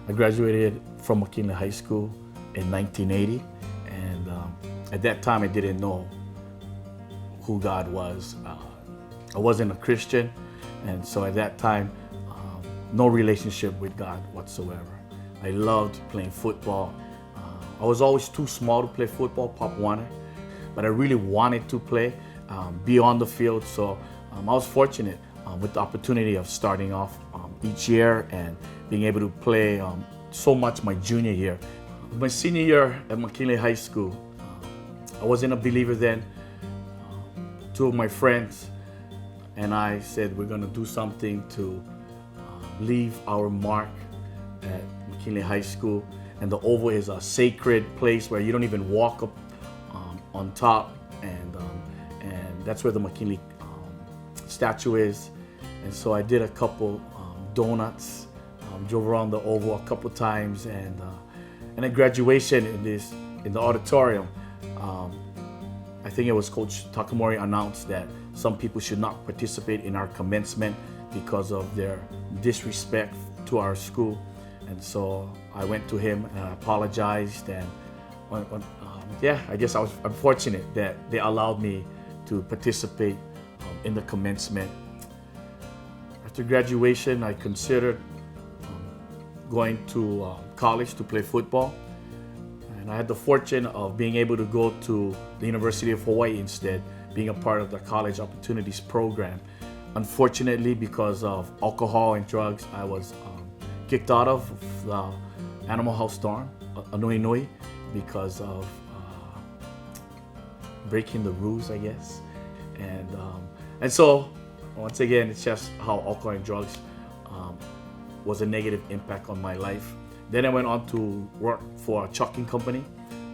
I graduated from McKinley High School in 1980, and at that time I didn't know who God was. I wasn't a Christian, and so at that time, no relationship with God whatsoever. I loved playing football. I was always too small to play football, Pop wanted, but I really wanted to play, be on the field. So I was fortunate with the opportunity of starting off each year and being able to play so much my junior year. My senior year at McKinley High School, I wasn't a believer then. Two of my friends and I said we're gonna do something to leave our mark at McKinley High School. And the Oval is a sacred place where you don't even walk up on top, and that's where the McKinley statue is. And so I did a couple donuts, drove around the Oval a couple times, and at graduation in the auditorium, I think it was Coach Takamori announced that some people should not participate in our commencement because of their disrespect to our school. And so I went to him and I apologized, and I guess I'm fortunate that they allowed me to participate in the commencement. After graduation, I considered going to college to play football, and I had the fortune of being able to go to the University of Hawaii instead, being a part of the College Opportunities Program. Unfortunately, because of alcohol and drugs, I was kicked out of the Animal House dorm, Anui Nui, because of breaking the rules, I guess. And so, once again, it's just how alcohol and drugs was a negative impact on my life. Then I went on to work for a trucking company,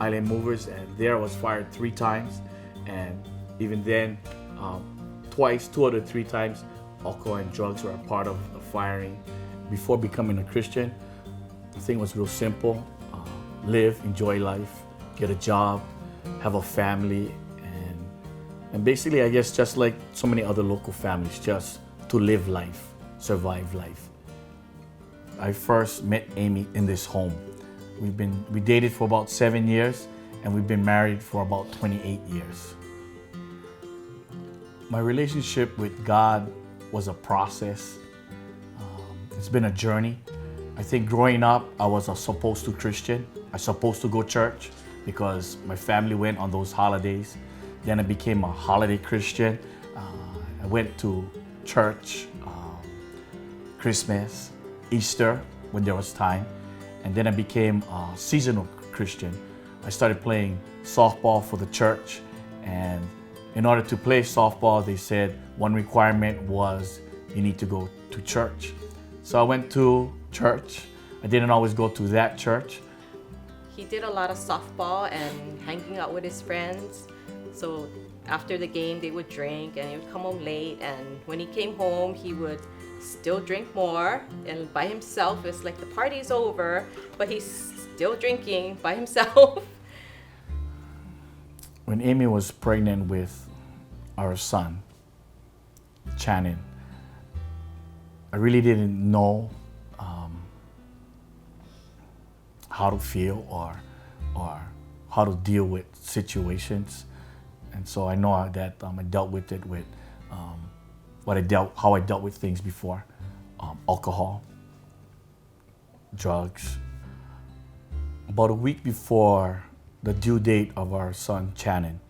Island Movers, and there I was fired 3 times. And even then, twice, 2 out of 3 times, alcohol and drugs were a part of the firing. Before becoming a Christian, the thing was real simple. Live, enjoy life, get a job, have a family, and basically, I guess, just like so many other local families, just to live life, survive life. I first met Amy in this home. We dated for about 7 years, and we've been married for about 28 years. My relationship with God was a process. It's been a journey. I think growing up, I was a supposed to Christian. I was supposed to go church because my family went on those holidays. Then I became a holiday Christian. I went to church, Christmas, Easter, when there was time. And then I became a seasonal Christian. I started playing softball for the church. And in order to play softball, they said one requirement was you need to go to church. So I went to church. I didn't always go to that church. He did a lot of softball and hanging out with his friends. So after the game, they would drink and he would come home late. And when he came home, he would still drink more. And by himself, it's like the party's over, but he's still drinking by himself. When Amy was pregnant with our son, Channing, I really didn't know how to feel or how to deal with situations, and so I know that I dealt with it with how I dealt with things before: alcohol, drugs. About a week before the due date of our son Channing,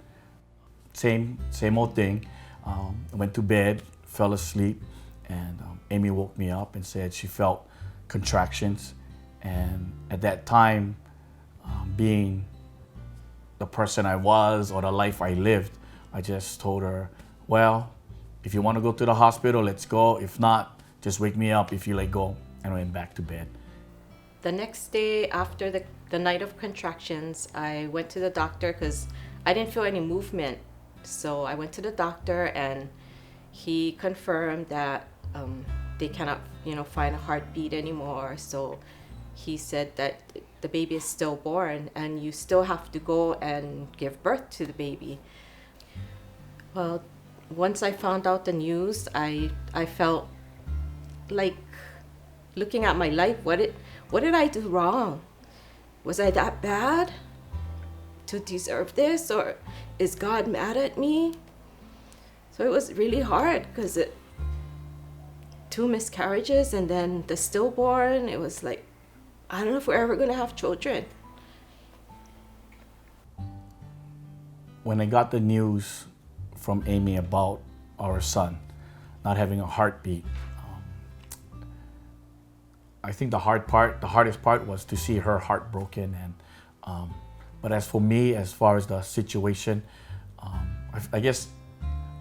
same old thing. I went to bed, fell asleep, and Amy woke me up and said she felt contractions. And at that time, being the person I was or the life I lived, I just told her, well, if you want to go to the hospital, let's go. If not, just wake me up if you let go. And I went back to bed. The next day after the night of contractions, I went to the doctor because I didn't feel any movement. So I went to the doctor and he confirmed that they cannot, find a heartbeat anymore. So he said that the baby is stillborn and you still have to go and give birth to the baby. Well, once I found out the news, I felt like looking at my life, what what did I do wrong? Was I that bad to deserve this, or is God mad at me? So it was really hard because 2 miscarriages and then the stillborn. It was like, I don't know if we're ever going to have children. When I got the news from Amy about our son not having a heartbeat, I think the hardest part was to see her heart broken. And but as for me, as far as the situation, I guess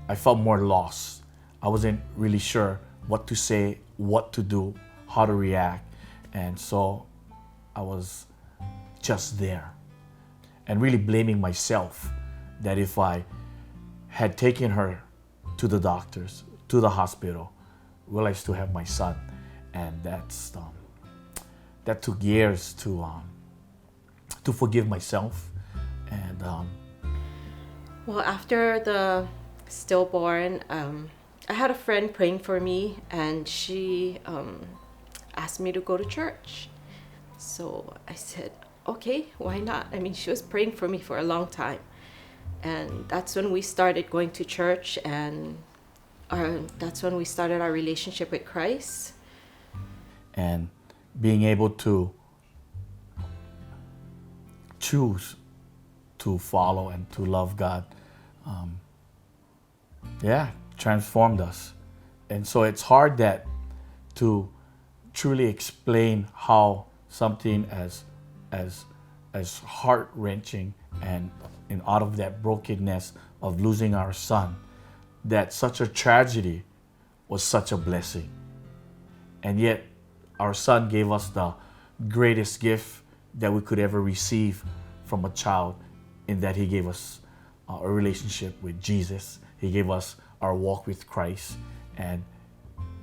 I felt more lost. I wasn't really sure what to say, what to do, how to react, and so I was just there and really blaming myself that if I had taken her to the doctors, to the hospital, will I still have my son? And that took years to forgive myself. And Well, after the stillborn, I had a friend praying for me, and she asked me to go to church. So I said, okay, why not? I mean, she was praying for me for a long time. And that's when we started going to church, and that's when we started our relationship with Christ. and being able to choose to follow and to love God, transformed us. And so it's hard that to truly explain how something as heart-wrenching and out of that brokenness of losing our son, that such a tragedy was such a blessing. And yet our son gave us the greatest gift that we could ever receive from a child, in that he gave us a relationship with Jesus. He gave us our walk with Christ, and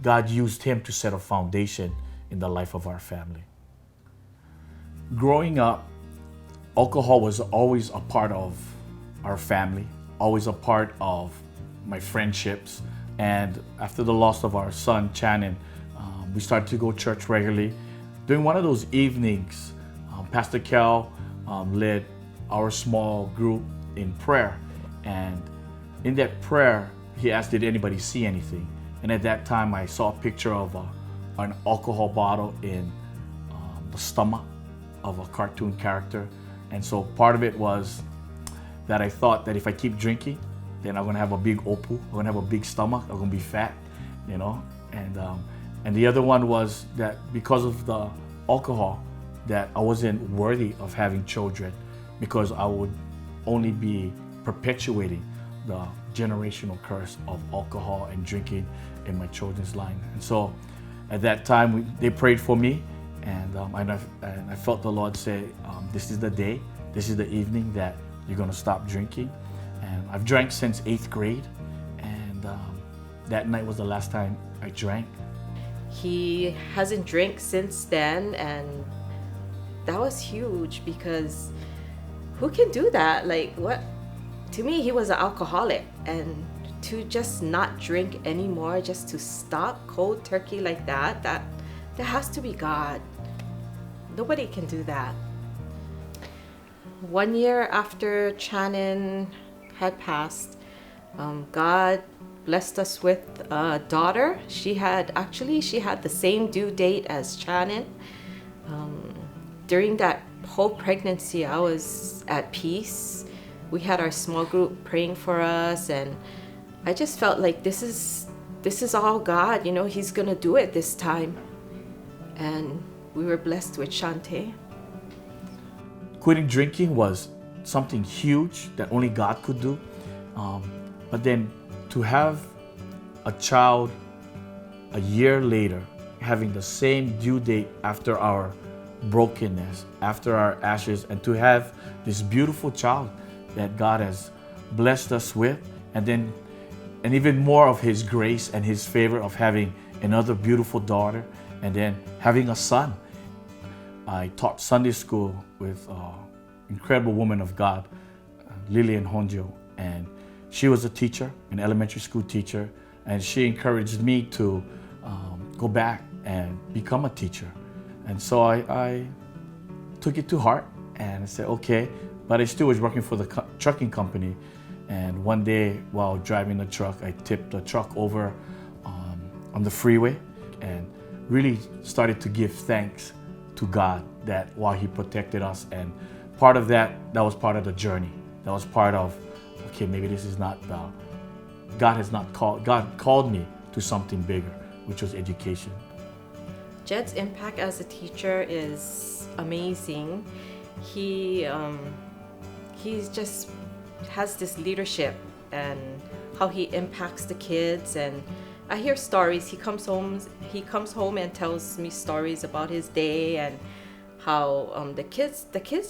God used him to set a foundation in the life of our family. Growing up, alcohol was always a part of our family, always a part of my friendships. And after the loss of our son, Channing, we started to go to church regularly. During one of those evenings, Pastor Kel led our small group in prayer. And in that prayer, he asked, did anybody see anything? And at that time, I saw a picture of an alcohol bottle in the stomach of a cartoon character. And so part of it was that I thought that if I keep drinking, then I'm gonna have a big opu, I'm gonna have a big stomach, I'm gonna be fat, you know? And the other one was that because of the alcohol, that I wasn't worthy of having children, because I would only be perpetuating the generational curse of alcohol and drinking in my children's line. And so at that time, they prayed for me, and I felt the Lord say, this is the day, this is the evening that you're gonna stop drinking. And I've drank since 8th grade, and that night was the last time I drank. He hasn't drank since then, and that was huge, because who can do that? Like, what? To me, he was an alcoholic, and to just not drink anymore, just to stop cold turkey like that has to be God. Nobody can do that. 1 year after Channing had passed, God blessed us with a daughter. She had the same due date as Channing. During that whole pregnancy, I was at peace. We had our small group praying for us, and I just felt like this is all God, you know, he's gonna do it this time. And we were blessed with Shante. Quitting drinking was something huge that only God could do. But then to have a child a year later, having the same due date after our brokenness, after our ashes, and to have this beautiful child that God has blessed us with, and even more of his grace and his favor of having another beautiful daughter, and then having a son. I taught Sunday school with an incredible woman of God, Lillian Honjo, and she was a teacher, an elementary school teacher, and she encouraged me to go back and become a teacher. And so I took it to heart and I said, okay. But I still was working for the trucking company. And one day while driving the truck, I tipped the truck over on the freeway and really started to give thanks to God that while He protected us. And part of that was part of the journey. That was part of, okay, maybe this is not, God called me to something bigger, which was education. Jed's impact as a teacher is amazing. He's just has this leadership and how he impacts the kids. And I hear stories. He comes home and tells me stories about his day and how the kids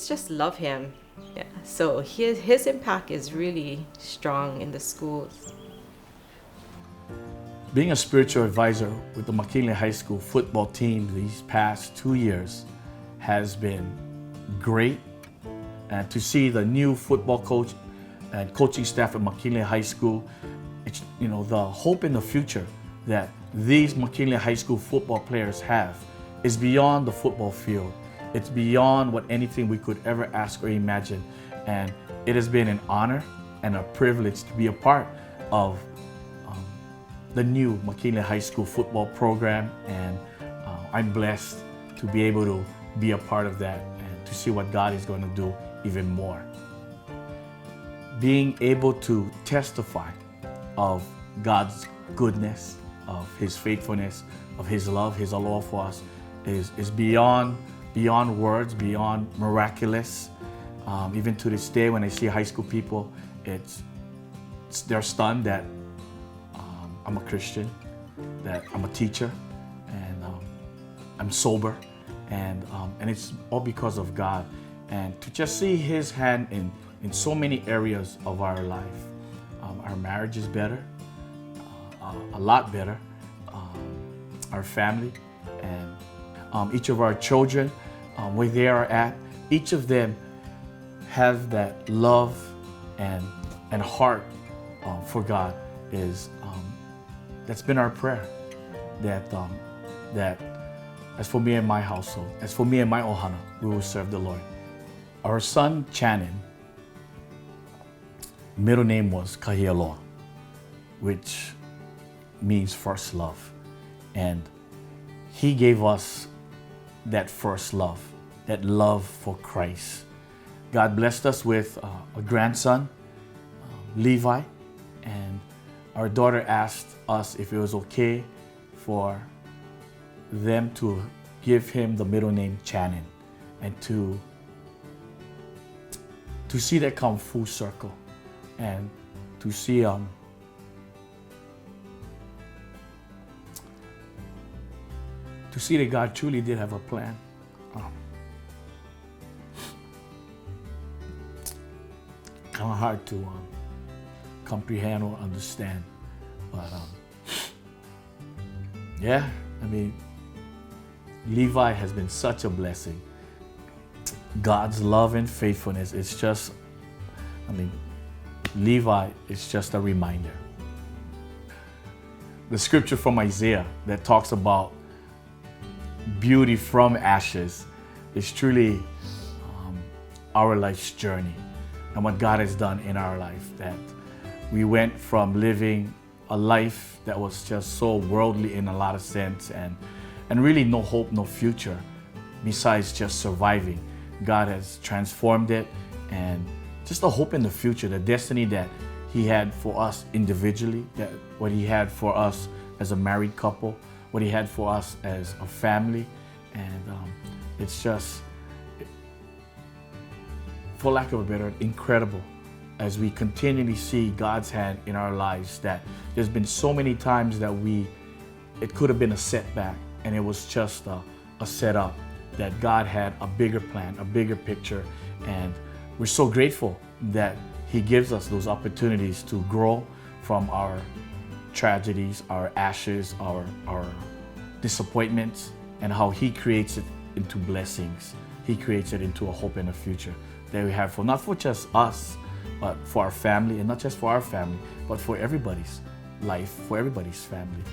just love him. Yeah. So his impact is really strong in the schools. Being a spiritual advisor with the McKinley High School football team these past 2 years has been great. And to see the new football coach and coaching staff at McKinley High School, it's, the hope in the future that these McKinley High School football players have is beyond the football field. It's beyond what anything we could ever ask or imagine. And it has been an honor and a privilege to be a part of the new McKinley High School football program. And I'm blessed to be able to be a part of that and to see what God is going to do even more. Being able to testify of God's goodness, of His faithfulness, of His love for us is beyond words, beyond miraculous. Even to this day, when I see high school people, they're stunned that I'm a Christian, that I'm a teacher, and I'm sober, and it's all because of God. And to just see His hand in so many areas of our life. Our marriage is better, a lot better. Our family and each of our children, where they are at, each of them have that love and heart for God. That's been our prayer. That as for me and my household, as for me and my ohana, we will serve the Lord. Our son Channing, middle name was Kahialoa, which means first love. And he gave us that first love, that love for Christ. God blessed us with a grandson, Levi, and our daughter asked us if it was okay for them to give him the middle name Channing, and to see that come full circle, and to see that God truly did have a plan. Kind of hard to comprehend or understand, but yeah, I mean, Levi has been such a blessing. God's love and faithfulness, it's just, Levi is just a reminder. The scripture from Isaiah that talks about beauty from ashes is truly our life's journey and what God has done in our life. That we went from living a life that was just so worldly in a lot of sense and really no hope, no future besides just surviving. God has transformed it, and just a hope in the future, the destiny that He had for us individually, that what He had for us as a married couple, what He had for us as a family. And it's just, for lack of a better, incredible as we continually see God's hand in our lives. That there's been so many times that it could have been a setback, and it was just a setup, that God had a bigger plan, a bigger picture. And we're so grateful that He gives us those opportunities to grow from our tragedies, our ashes, our disappointments, and how He creates it into blessings. He creates it into a hope and a future that we have not for just us, but for our family, and not just for our family, but for everybody's life, for everybody's family.